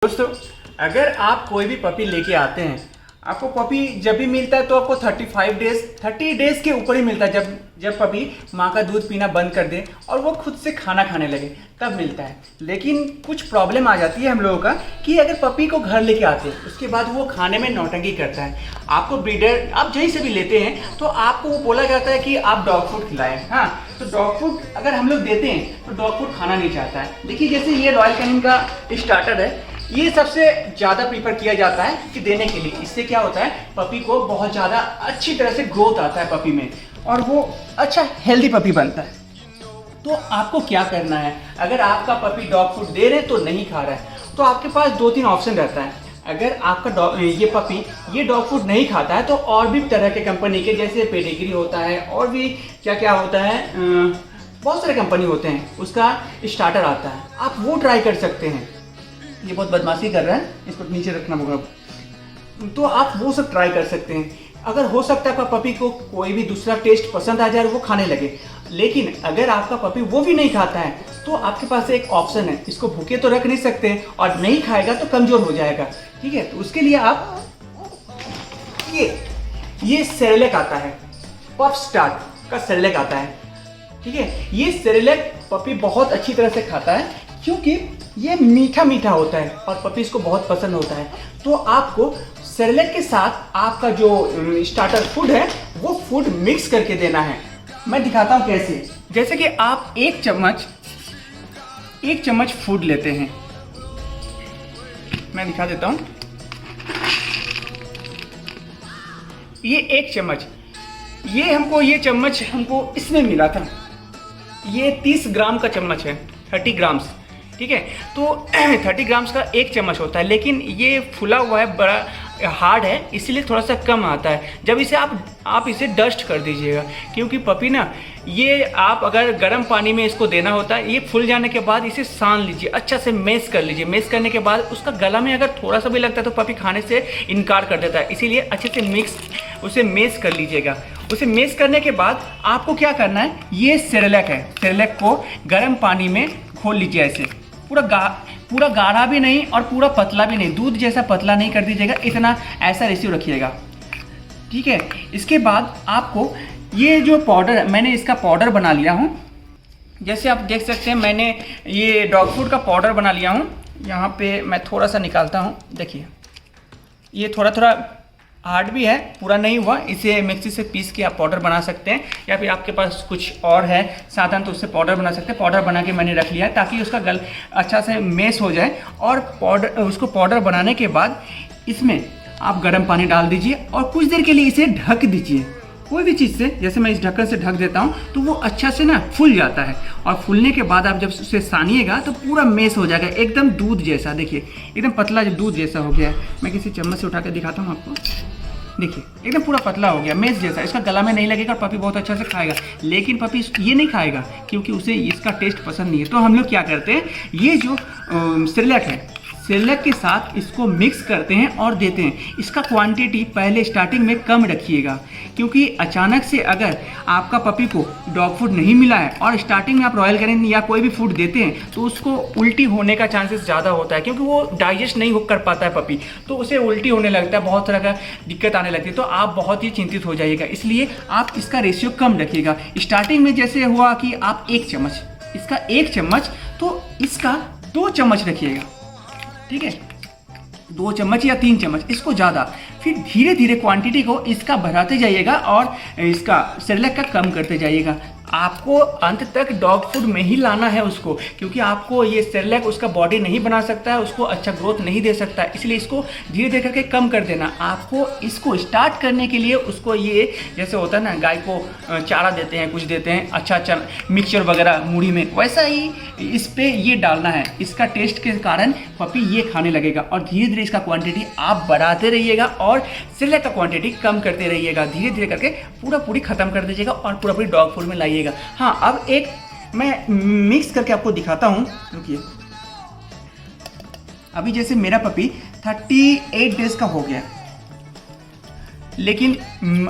दोस्तों, अगर आप कोई भी पपी लेके आते हैं, आपको पपी जब भी मिलता है तो आपको 30 डेज के ऊपर ही मिलता है। जब पपी माँ का दूध पीना बंद कर दे और वो खुद से खाना खाने लगे तब मिलता है। लेकिन कुछ प्रॉब्लम आ जाती है हम लोगों का कि अगर पपी को घर लेके आते हैं उसके बाद वो खाने में नौटंकी करता है। आपको ब्रीडर आप जहीं से भी लेते हैं तो आपको वो बोला जाता है कि आप डॉग फूड खिलाएं। हाँ, तो डॉग फूड अगर हम लोग देते हैं तो डॉग फूड खाना नहीं चाहता है। देखिए, जैसे ये रॉयल कैनिन का स्टार्टर है, ये सबसे ज़्यादा प्रीफर किया जाता है कि देने के लिए। इससे क्या होता है, पपी को बहुत ज़्यादा अच्छी तरह से ग्रोथ आता है पपी में और वो अच्छा हेल्दी पपी बनता है। तो आपको क्या करना है, अगर आपका पपी डॉग फूड दे रहे हैं तो नहीं खा रहा है तो आपके पास 2-3 ऑप्शन रहता है। अगर आपका ये पपी ये डॉग फूड नहीं खाता है तो और भी तरह के कंपनी के, जैसे पेडिग्री होता है और भी क्या क्या होता है, बहुत सारे कंपनी होते हैं, उसका स्टार्टर आता है, आप वो ट्राई कर सकते हैं। ये बहुत बदमाशी कर रहा है, इसको नीचे रखना होगा। तो आप वो सब ट्राई कर सकते हैं। अगर हो सकता है आपका पपी को कोई भी दूसरा टेस्ट पसंद आ जाए और वो खाने लगे। लेकिन अगर आपका पपी वो भी नहीं खाता है तो आपके पास एक ऑप्शन है, इसको भूखे तो रख नहीं सकते और नहीं खाएगा तो कमज़ोर हो जाएगा। ठीक है, तो उसके लिए आप ये सेरेलैक आता है, पफ स्टार्ट का सेरेलैक आता है। ठीक है, ये सेरेलैक पपी बहुत अच्छी तरह से खाता है क्योंकि ये मीठा मीठा होता है और पपीज को बहुत पसंद होता है। तो आपको सेरेलैक के साथ आपका जो स्टार्टर फूड है वो फूड मिक्स करके देना है। मैं दिखाता हूँ कैसे। जैसे कि आप एक चम्मच फूड लेते हैं, मैं दिखा देता हूँ। ये एक चम्मच, ये चम्मच हमको इसमें मिला था। ये 30 ग्राम का चम्मच है, 30 ग्राम्स। ठीक है, तो 30 ग्राम्स का एक चम्मच होता है, लेकिन ये फुला हुआ है, बड़ा हार्ड है, इसीलिए थोड़ा सा कम आता है। जब इसे आप इसे डस्ट कर दीजिएगा, क्योंकि पपी ना, ये आप अगर गर्म पानी में इसको देना होता है। ये फूल जाने के बाद इसे सान लीजिए, अच्छा से मेस कर लीजिए। मेस करने के बाद उसका गला में अगर थोड़ा सा भी लगता है तो पपी खाने से इनकार कर देता है, इसीलिए अच्छे से उसे मेस कर लीजिएगा। उसे मेस करने के बाद आपको क्या करना है, ये सेरेलैक है, सेरेलैक को गर्म पानी में घोल लीजिए। ऐसे पूरा गाढ़ा भी नहीं और पूरा पतला भी नहीं, दूध जैसा पतला नहीं कर दीजिएगा, इतना ऐसा रेशियो रखिएगा। ठीक है, इसके बाद आपको ये जो पाउडर है, मैंने इसका पाउडर बना लिया हूँ। जैसे आप देख सकते हैं, मैंने ये डॉग फूड का पाउडर बना लिया हूँ। यहाँ पे मैं थोड़ा सा निकालता हूँ। देखिए, ये थोड़ा हार्ड भी है, पूरा नहीं हुआ। इसे मिक्सी से पीस के आप पाउडर बना सकते हैं, या फिर आपके पास कुछ और है साधन तो उससे पाउडर बना सकते हैं। पाउडर बना के मैंने रख लिया है ताकि उसका गल अच्छा से मेस हो जाए। और उसको पाउडर बनाने के बाद इसमें आप गर्म पानी डाल दीजिए और कुछ देर के लिए इसे ढक दीजिए कोई भी चीज़ से। जैसे मैं इस ढक्कन से ढक देता हूँ तो वो अच्छा से ना फूल जाता है, और फूलने के बाद आप जब उसे सानिएगा तो पूरा मेस हो जाएगा, एकदम दूध जैसा। देखिए, एकदम पतला जो दूध जैसा हो गया है। मैं किसी चम्मच से उठा के दिखाता हूँ आपको। देखिए, एकदम पूरा पतला हो गया, मेस जैसा। इसका गला में नहीं लगेगा और पपी बहुत अच्छा से खाएगा। लेकिन पपी ये नहीं खाएगा क्योंकि उसे इसका टेस्ट पसंद नहीं है। तो हम लोग क्या करते हैं, ये जो सेरेलैक है, सेरेलैक के साथ इसको मिक्स करते हैं और देते हैं। इसका क्वांटिटी पहले स्टार्टिंग में कम रखिएगा, क्योंकि अचानक से अगर आपका पपी को डॉग फूड नहीं मिला है और स्टार्टिंग में आप रॉयल कैनिन या कोई भी फूड देते हैं तो उसको उल्टी होने का चांसेस ज़्यादा होता है, क्योंकि वो डाइजेस्ट नहीं कर पाता है पपी, तो उसे उल्टी होने लगता है, बहुत तरह का दिक्कत आने लगती है। तो आप बहुत ही चिंतित हो जाइएगा, इसलिए आप इसका रेशियो कम रखिएगा। स्टार्टिंग में जैसे हुआ कि आप 1 चम्मच, इसका 1 चम्मच, तो इसका 2 चम्मच रखिएगा। ठीक है, 2 चम्मच या 3 चम्मच, इसको ज़्यादा। फिर धीरे धीरे क्वांटिटी को इसका बढ़ाते जाइएगा और इसका सेरेलैक का कम करते जाइएगा। आपको अंत तक डॉग फूड में ही लाना है उसको, क्योंकि आपको ये सेरेलैक उसका बॉडी नहीं बना सकता है, उसको अच्छा ग्रोथ नहीं दे सकता है, इसलिए इसको धीरे धीरे करके कम कर देना। आपको इसको स्टार्ट करने के लिए उसको ये जैसे होता है ना, गाय को चारा देते हैं, कुछ देते हैं अच्छा मिक्सचर वगैरह मूढ़ी में, वैसा ही इस पर ये डालना है। इसका टेस्ट के कारण पपी ये खाने लगेगा और धीरे धीरे इसका क्वांटिटी आप बढ़ाते रहिएगा और सेरेलैक का क्वांटिटी कम करते रहिएगा। धीरे धीरे करके पूरी ख़त्म कर दीजिएगा और पूरी डॉग फूड में लाइएगा। हाँ, अब एक मैं मिक्स करके आपको दिखाता हूँ। रुकिए, अभी जैसे मेरा पपी 38 डेज का हो गया, लेकिन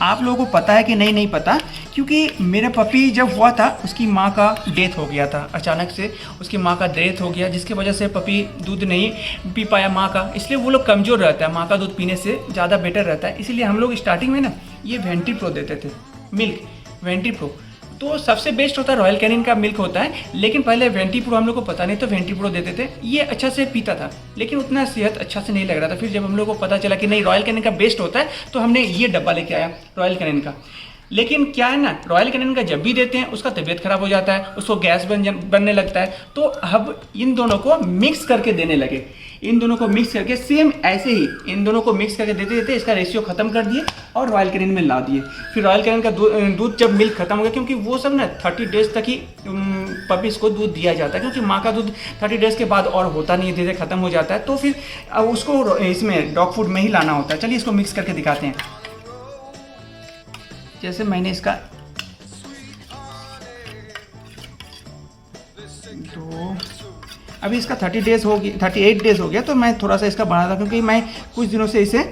आप लोगों को पता है कि नहीं पता क्योंकि मेरा पपी जब हुआ था उसकी माँ का डेथ हो गया था, अचानक से उसकी माँ का डेथ हो गया, जिसकी वजह से पपी दूध नहीं पी पाया माँ का, इसलिए वो लोग कमज़ोर रहता है, माँ का दूध पीने से ज़्यादा बेटर रहता है। इसीलिए हम लोग स्टार्टिंग में ना ये वेंटी प्रो देते थे, मिल्क वेंटी प्रो। तो सबसे बेस्ट होता है रॉयल कैनिन का मिल्क होता है, लेकिन पहले वेंटी प्रो हम लोग को पता नहीं तो वेंटी प्रो देते थे, ये अच्छा से पीता था लेकिन उतना सेहत अच्छा से नहीं लग रहा था। फिर जब हम लोग को पता चला कि नहीं रॉयल कैनिन का बेस्ट होता है तो हमने ये डब्बा लेके आया रॉयल कैनिन का। लेकिन क्या है ना, रॉयल कैनिन का जब भी देते हैं उसका तबीयत खराब हो जाता है, उसको गैस बनने लगता है। तो अब इन दोनों को मिक्स करके देने लगे, इन दोनों को मिक्स करके सेम ऐसे ही इन दोनों को मिक्स करके देते देते इसका रेशियो खत्म कर दिए और रॉयल कैनिन में ला दिए। फिर रॉयल कैनिन का दूध जब मिल्क खत्म हो गया, क्योंकि वो सब ना 30 डेज तक ही पपीज़ को दूध दिया जाता है, क्योंकि माँ का दूध 30 डेज के बाद और होता नहीं है, धीरे खत्म हो जाता है। तो फिर उसको इसमें डॉग फूड में ही लाना होता है। चलिए इसको मिक्स करके दिखाते हैं। जैसे मैंने इसका तो अभी इसका 30 डेज हो गया, 38 डेज हो गया, तो मैं थोड़ा सा इसका बढ़ा था क्योंकि मैं कुछ दिनों से इसे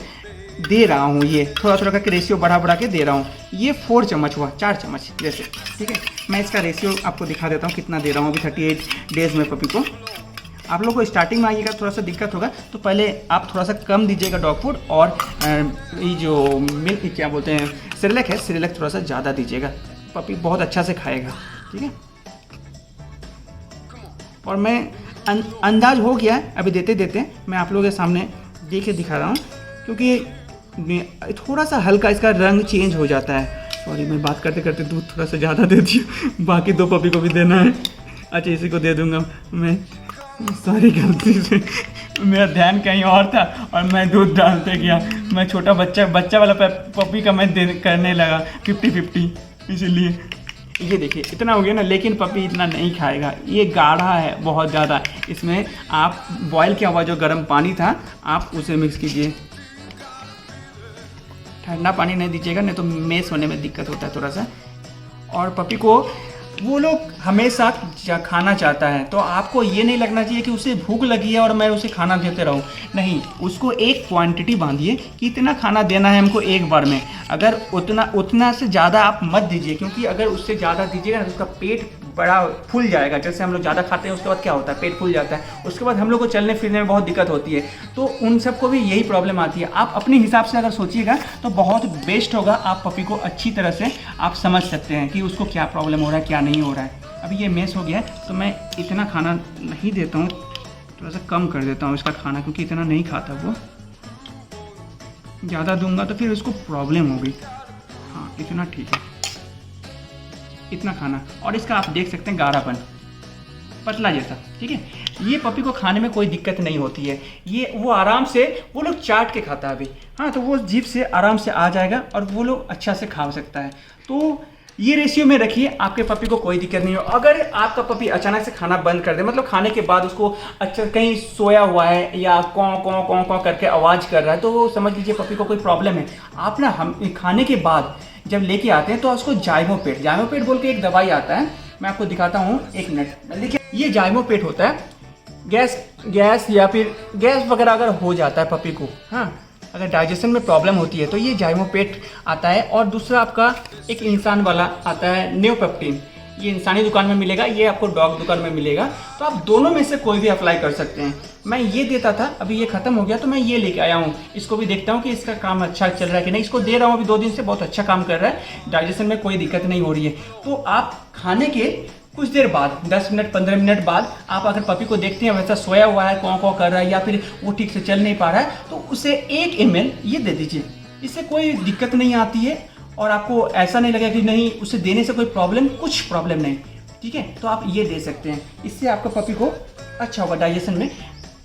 दे रहा हूँ, ये थोड़ा थोड़ा करके रेशियो बढ़ा के दे रहा हूँ। ये 4 चम्मच हुआ, 4 चम्मच जैसे, ठीक है। मैं इसका रेशियो आपको दिखा देता हूँ कितना दे रहा हूँ अभी 38 डेज में पपी को। आप लोग को स्टार्टिंग में आइएगा थोड़ा सा दिक्कत होगा, तो पहले आप थोड़ा सा कम दीजिएगा डॉग फूड, और ये जो मिल्क क्या बोलते हैं सेरेलैक है, सेरेलैक थोड़ा सा ज़्यादा दीजिएगा, पपी बहुत अच्छा से खाएगा, ठीक है। और मैं अंदाज हो गया है अभी देते देते मैं आप लोगों के सामने दे के दिखा रहा हूँ, क्योंकि थोड़ा सा हल्का इसका रंग चेंज हो जाता है। सॉरी, मैं बात करते करते दूध थोड़ा सा ज़्यादा दे दिया, बाकी 2 पपी को भी देना है। अच्छा, इसी को दे दूँगा मैं, सॉरी गलती से मेरा ध्यान कहीं और था और मैं दूध डालते गया। मैं छोटा बच्चा वाला पपी का मैं करने लगा 50-50, इसलिए ये देखिए इतना हो गया ना। लेकिन पपी इतना नहीं खाएगा, ये गाढ़ा है बहुत ज़्यादा। इसमें आप बॉयल किया हुआ जो गर्म पानी था आप उसे मिक्स कीजिए, ठंडा पानी नहीं दीजिएगा, नहीं तो मेस होने में दिक्कत होता है थोड़ा सा। और पपी को वो लोग हमेशा खाना चाहता है, तो आपको ये नहीं लगना चाहिए कि उसे भूख लगी है और मैं उसे खाना देते रहूं। नहीं, उसको एक क्वांटिटी बांधिए कि इतना खाना देना है हमको एक बार में। अगर उतना से ज़्यादा आप मत दीजिए, क्योंकि अगर उससे ज़्यादा दीजिएगा ना तो उसका पेट बड़ा फूल जाएगा। जैसे हम लोग ज़्यादा खाते हैं उसके बाद क्या होता है, पेट फूल जाता है, उसके बाद हम लोग को चलने फिरने में बहुत दिक्कत होती है। तो उन सबको भी यही प्रॉब्लम आती है। आप अपने हिसाब से अगर सोचिएगा तो बहुत बेस्ट होगा, आप पपी को अच्छी तरह से आप समझ सकते हैं कि उसको क्या प्रॉब्लम हो रहा है क्या नहीं हो रहा है। अभी ये मेस हो गया है तो मैं इतना खाना नहीं देता हूँ, थोड़ा सा कम कर देता हूँ इसका खाना, क्योंकि इतना नहीं खाता वो। ज़्यादा दूंगा तो फिर उसको प्रॉब्लम होगी। हाँ, इतना ठीक है, इतना खाना। और इसका आप देख सकते हैं गाढ़ापन, पतला जैसा, ठीक है। ये पपी को खाने में कोई दिक्कत नहीं होती है, ये वो आराम से वो लोग चाट के खाता है अभी। हाँ, तो वो जीभ से आराम से आ जाएगा और वो लोग अच्छा से खा सकता है। तो ये रेशियो में रखिए, आपके पपी को कोई दिक्कत नहीं हो। अगर आपका पपी अचानक से खाना बंद कर दे, मतलब खाने के बाद उसको अच्छा कहीं सोया हुआ है या कौं करके आवाज़ कर रहा है, तो समझ लीजिए पपी को कोई प्रॉब्लम है। आप ना हम खाने के बाद जब लेके आते हैं तो उसको जाइमोपेट बोल के एक दवाई आता है, मैं आपको दिखाता हूँ, 1 मिनट। देखिए, ये जाइमोपेट होता है। गैस या फिर गैस वगैरह अगर हो जाता है पपी को, हाँ, अगर डाइजेशन में प्रॉब्लम होती है तो ये जाइमोपेट आता है। और दूसरा आपका एक इंसान वाला आता है, न्योपेप्टिन। ये इंसानी दुकान में मिलेगा, ये आपको डॉग दुकान में मिलेगा। तो आप दोनों में से कोई भी अप्लाई कर सकते हैं। मैं ये देता था, अभी ये खत्म हो गया तो मैं ये लेके आया हूँ। इसको भी देखता हूँ कि इसका काम अच्छा चल रहा है कि नहीं। इसको दे रहा हूँ अभी 2 दिन से, बहुत अच्छा काम कर रहा है, डाइजेशन में कोई दिक्कत नहीं हो रही है। तो आप खाने के कुछ देर बाद, 10 मिनट 15 मिनट बाद, आप अगर पपी को देखते हैं वैसा सोया हुआ है, कौं कर रहा है या फिर वो ठीक से चल नहीं पा रहा है, तो उसे 1 ml ये दे दीजिए। इससे कोई दिक्कत नहीं आती है और आपको ऐसा नहीं लगेगा कि नहीं उसे देने से कोई कुछ प्रॉब्लम नहीं, ठीक है। तो आप ये दे सकते हैं, इससे आपका पपी को अच्छा होगा, डाइजेशन में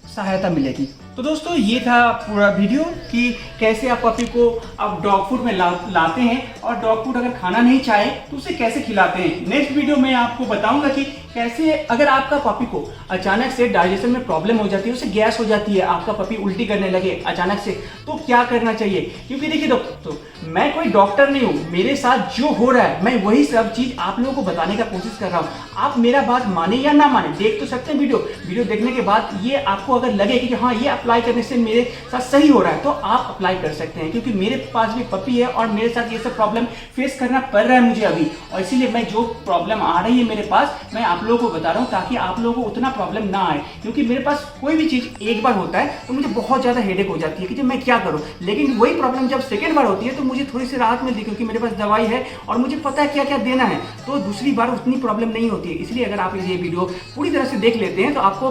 सहायता मिलेगी। तो दोस्तों, ये था पूरा वीडियो कि कैसे आप पपी को आप डॉग फूड में लाते हैं और डॉग फूड अगर खाना नहीं चाहे तो उसे कैसे खिलाते हैं। नेक्स्ट वीडियो में आपको बताऊंगा कि कैसे अगर आपका पपी को अचानक से डाइजेशन में प्रॉब्लम हो जाती है, उसे गैस हो जाती है, आपका पपी उल्टी करने लगे अचानक से, तो क्या करना चाहिए। क्योंकि देखिए दोस्तों, मैं कोई डॉक्टर नहीं हूँ, मेरे साथ जो हो रहा है मैं वही सब चीज़ आप लोगों को बताने का कोशिश कर रहा हूँ। आप मेरा बात माने या ना माने, देख तो सकते हैं वीडियो देखने के बाद। ये आपको अगर लगे कि हाँ ये आपको अप्लाई करने से मेरे साथ सही हो रहा है तो आप अप्लाई कर सकते हैं, क्योंकि मेरे पास भी पपी है और मेरे साथ ये सब प्रॉब्लम फेस करना पड़ रहा है मुझे अभी, और इसीलिए मैं जो प्रॉब्लम आ रही है मेरे पास मैं आप लोगों को बता रहा हूँ ताकि आप लोगों को उतना प्रॉब्लम ना आए। क्योंकि मेरे पास कोई भी चीज़ एक बार होता है तो मुझे बहुत ज़्यादा हेडेक हो जाती है कि जब मैं क्या करूँ, लेकिन वही प्रॉब्लम जब सेकेंड बार होती है तो मुझे थोड़ी सी राहत मिलती है, क्योंकि मेरे पास दवाई है और मुझे पता है क्या क्या देना है, तो दूसरी बार उतनी प्रॉब्लम नहीं होती है। इसलिए अगर आप ये वीडियो पूरी तरह से देख लेते हैं तो आपको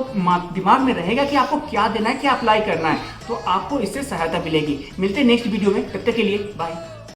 दिमाग में रहेगा कि आपको क्या देना है, क्या अप्लाई करना है, तो आपको इससे सहायता मिलेगी। मिलते हैं नेक्स्ट वीडियो में, तब तक के लिए बाय।